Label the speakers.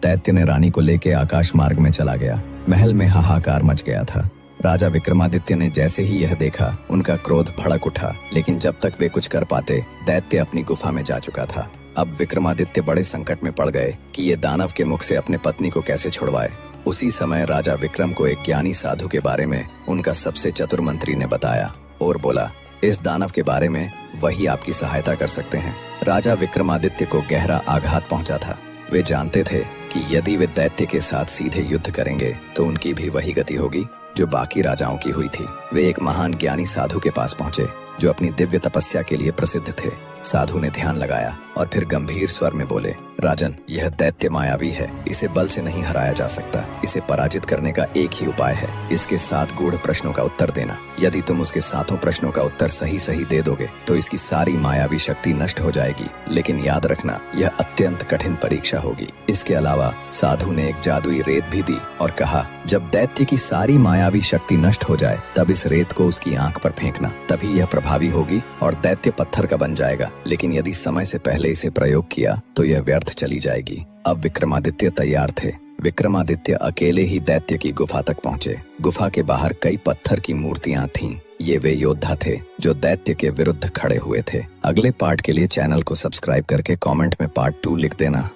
Speaker 1: दैत्य ने रानी को लेके आकाश मार्ग में चला गया। महल में हाहाकार मच गया था। राजा विक्रमादित्य ने जैसे ही यह देखा, उनका क्रोध भड़क उठा, लेकिन जब तक वे कुछ कर पाते, दैत्य अपनी गुफा में जा चुका था। अब विक्रमादित्य बड़े संकट में पड़ गए कि ये दानव के मुख से अपने पत्नी को कैसे छुड़वाए। उसी समय राजा विक्रम को एक ज्ञानी साधु के बारे में उनका सबसे चतुर मंत्री ने बताया और बोला, इस दानव के बारे में वही आपकी सहायता कर सकते हैं। राजा विक्रमादित्य को गहरा आघात पहुंचा था। वे जानते थे कि यदि वे दैत्य के साथ सीधे युद्ध करेंगे तो उनकी भी वही गति होगी जो बाकी राजाओं की हुई थी। वे एक महान ज्ञानी साधु के पास पहुंचे जो अपनी दिव्य तपस्या के लिए प्रसिद्ध थे। साधु ने ध्यान लगाया और फिर गंभीर स्वर में बोले, राजन, यह दैत्य मायावी है, इसे बल से नहीं हराया जा सकता। इसे पराजित करने का एक ही उपाय है, इसके 7 गूढ़ प्रश्नों का उत्तर देना। यदि तुम उसके 7 प्रश्नों का उत्तर सही सही दे दोगे तो इसकी सारी मायावी शक्ति नष्ट हो जाएगी, लेकिन याद रखना, यह अत्यंत कठिन परीक्षा होगी। इसके अलावा साधु ने एक जादुई रेत भी दी और कहा, जब दैत्य की सारी मायावी शक्ति नष्ट हो जाए तब इस रेत को उसकी आंख पर फेंकना, तभी यह प्रभावी होगी और दैत्य पत्थर का बन जाएगा। लेकिन यदि समय से पहले इसे प्रयोग किया तो यह व्यर्थ चली जाएगी। अब विक्रमादित्य तैयार थे। विक्रमादित्य अकेले ही दैत्य की गुफा तक पहुंचे। गुफा के बाहर कई पत्थर की मूर्तियां थीं। ये वे योद्धा थे जो दैत्य के विरुद्ध खड़े हुए थे। अगले पार्ट के लिए चैनल को सब्सक्राइब करके कमेंट में पार्ट 2 लिख देना।